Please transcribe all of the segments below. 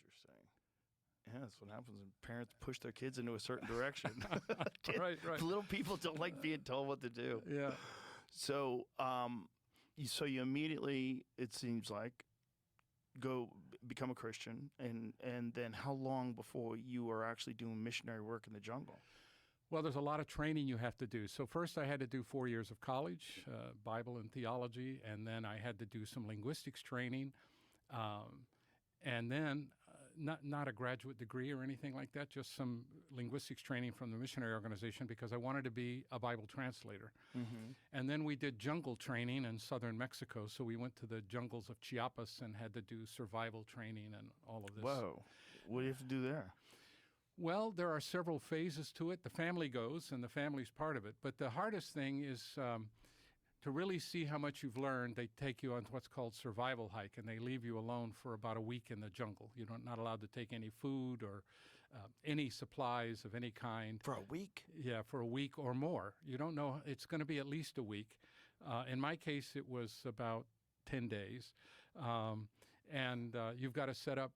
Interesting. Yeah, that's what happens when parents push their kids into a certain direction. Right. Little people don't like being told what to do. Yeah. So, you immediately, it seems like, go become a Christian, and then how long before you are actually doing missionary work in the jungle? Well, there's a lot of training you have to do. So first I had to do 4 years of college, Bible and theology, and then I had to do some linguistics training. And then not a graduate degree or anything like that, just some linguistics training from the missionary organization because I wanted to be a Bible translator. Mm-hmm. And then we did jungle training in southern Mexico. So we went to the jungles of Chiapas and had to do survival training and all of this. Whoa. What do you have to do there? Well, there are several phases to it. The family goes, and the family's part of it. But the hardest thing is to really see how much you've learned. They take you on what's called survival hike, and they leave you alone for about a week in the jungle. You're not allowed to take any food or any supplies of any kind. For a week? Yeah, for a week or more. You don't know. It's going to be at least a week. In my case, it was about 10 days. And you've got to set up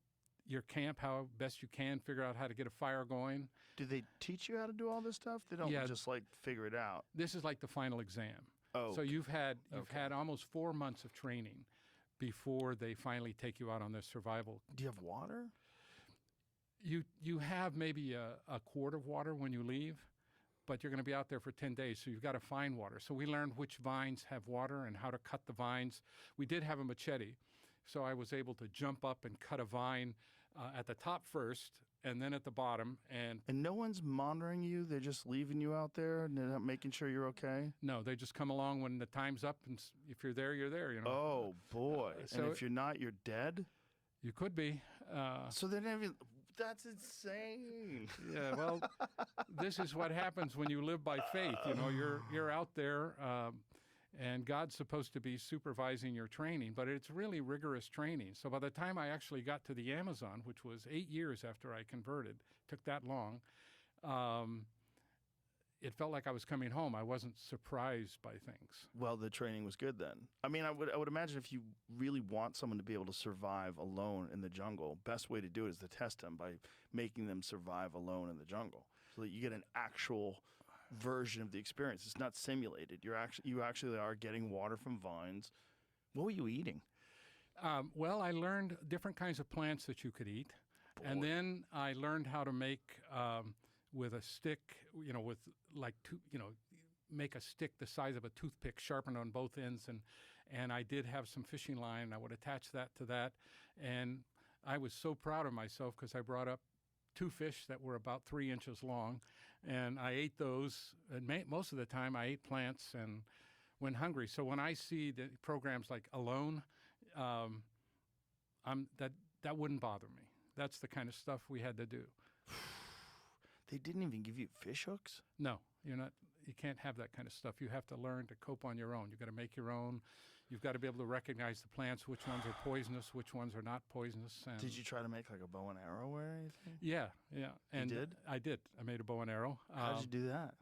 your camp how best you can, figure out how to get a fire going. Do they teach you how to do all this stuff? They don't just like figure it out. This is like the final exam. Oh, so you've had almost 4 months of training before they finally take you out on this survival. Do you have water? You have maybe a quart of water when you leave, but you're going to be out there for 10 days, so you've got to find water. So we learned which vines have water and how to cut the vines. We did have a machete, so I was able to jump up and cut a vine at the top first and then at the bottom. And no one's monitoring you? They're just leaving you out there and they're not making sure you're okay? No, they just come along when the time's up, and if you're there, you're there. You know. Oh, boy. So and if you're not, you're dead? You could be. So they're never even... That's insane. Yeah, well, this is what happens when you live by faith. You know, you're out there, and God's supposed to be supervising your training, but it's really rigorous training. So by the time I actually got to the Amazon, which was 8 years after I converted, took that long, it felt like I was coming home. I wasn't surprised by things. Well, the training was good then. I mean, I would imagine if you really want someone to be able to survive alone in the jungle, best way to do it is to test them by making them survive alone in the jungle, so that you get an actual version of the experience. It's not simulated. You actually are getting water from vines. What were you eating? Well, I learned different kinds of plants that you could eat, and then I learned how to make. With a stick, you know, make a stick the size of a toothpick, sharpened on both ends, and I did have some fishing line, and I would attach that to that, and I was so proud of myself because I brought up 2 fish that were about 3 inches long, and I ate those, and most of the time I ate plants and went hungry. So when I see the programs like Alone, that wouldn't bother me. That's the kind of stuff we had to do. They didn't even give you fish hooks? No, you can't have that kind of stuff. You have to learn to cope on your own. You've got to make your own. You've got to be able to recognize the plants, which ones are poisonous, which ones are not poisonous. And did you try to make like a bow and arrow or anything? Yeah. And you did? I did. I made a bow and arrow. How did you do that?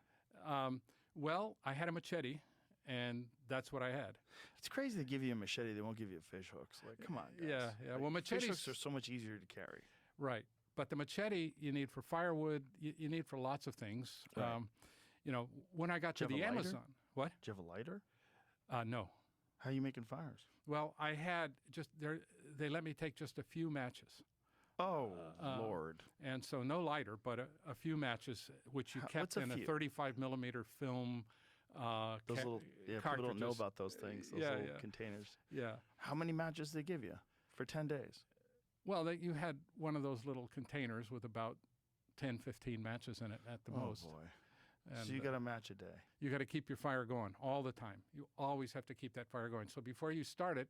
Well, I had a machete, and that's what I had. It's crazy they give you a machete. They won't give you fish hooks. Like, come on, guys. Yeah. Like, well, machetes fish hooks are so much easier to carry. Right. But the machete you need for firewood, you need for lots of things. Right. When I got to the Amazon. What? Do you have a lighter? No. How are you making fires? Well, I had they let me take just a few matches. Oh, Lord. And so no lighter, but a few matches, which you kept in a 35 millimeter film those little, people don't know about those things, those little containers. Yeah. How many matches did they give you for 10 days? Well, you had one of those little containers with about 10, 15 matches in it at the most. Oh, boy. And, so you got a match a day. You got to keep your fire going all the time. You always have to keep that fire going. So before you start it,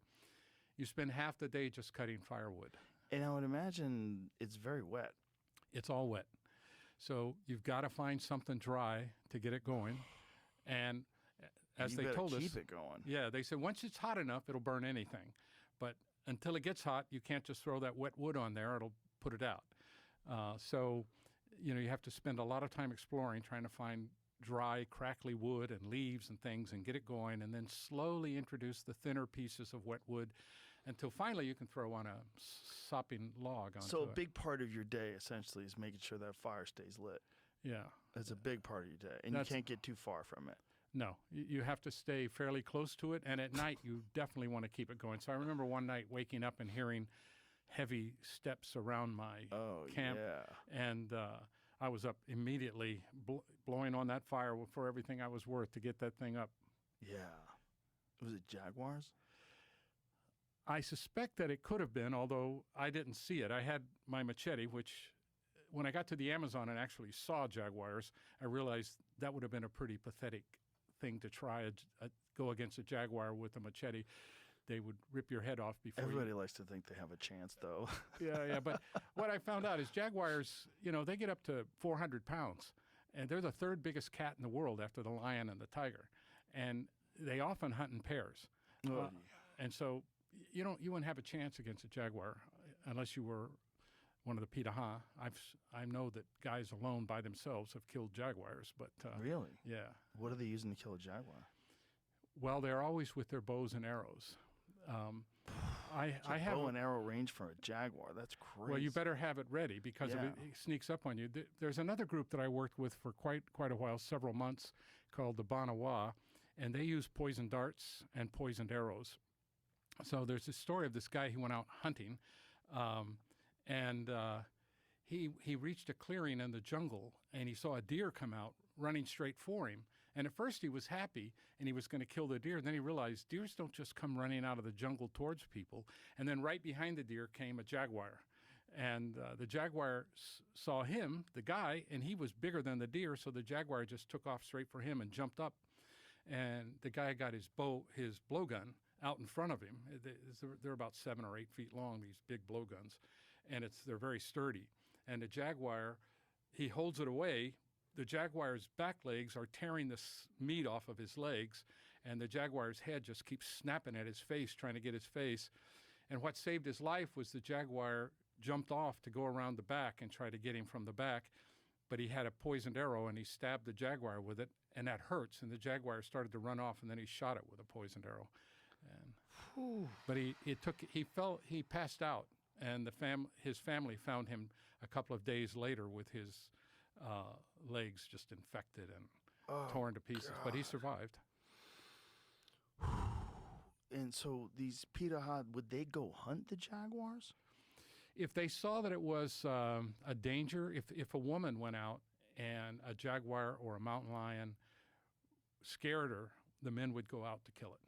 you spend half the day just cutting firewood. And I would imagine it's very wet. It's all wet. So you've got to find something dry to get it going. And as they told us, keep it going. Yeah, they said once it's hot enough, it'll burn anything. But until it gets hot, you can't just throw that wet wood on there. It'll put it out. So you have to spend a lot of time exploring, trying to find dry, crackly wood and leaves and things and get it going, and then slowly introduce the thinner pieces of wet wood until finally you can throw on a sopping log onto So a it. big part of your day essentially is making sure that fire stays lit. Yeah. That's a big part of your day, and you can't get too far from it. No, you have to stay fairly close to it, and at night you definitely want to keep it going. So I remember one night waking up and hearing heavy steps around my camp, and I was up immediately blowing on that fire for everything I was worth to get that thing up. Yeah. Was it jaguars? I suspect that it could have been, although I didn't see it. I had my machete, which when I got to the Amazon and actually saw jaguars, I realized that would have been a pretty pathetic thing to try go against a jaguar with a machete. They would rip your head off before. Everybody likes to think they have a chance, though. Yeah. But what I found out is jaguars, they get up to 400 pounds, and they're the third biggest cat in the world after the lion and the tiger, and they often hunt in pairs. And so you wouldn't have a chance against a jaguar unless you were one of the Pitaha. I know that guys alone by themselves have killed jaguars, but really, yeah. What are they using to kill a jaguar? Well, they're always with their bows and arrows. I have bow and arrow range for a jaguar. That's crazy. Well, you better have it ready because if it sneaks up on you. There's another group that I worked with for quite a while, several months, called the Banawa, and they use poison darts and poisoned arrows. So there's this story of this guy who went out hunting, and he reached a clearing in the jungle, and he saw a deer come out running straight for him. And at first he was happy, and he was going to kill the deer. And then he realized deers don't just come running out of the jungle towards people. And then right behind the deer came a jaguar. And the jaguar saw him, the guy, and he was bigger than the deer, so the jaguar just took off straight for him and jumped up. And the guy got his blowgun out in front of him. They're about 7 or 8 feet long, these big blowguns, and they're very sturdy. And the jaguar, he holds it away. The jaguar's back legs are tearing the meat off of his legs, and the jaguar's head just keeps snapping at his face, trying to get his face. And what saved his life was the jaguar jumped off to go around the back and try to get him from the back, but he had a poisoned arrow, and he stabbed the jaguar with it, and that hurts, and the jaguar started to run off, and then he shot it with a poisoned arrow. But he passed out, and his family found him a couple of days later with his legs just infected and torn to pieces, but he survived. And so these Pitaha, would they go hunt the jaguars? If they saw that it was a danger, if a woman went out and a jaguar or a mountain lion scared her, the men would go out to kill it.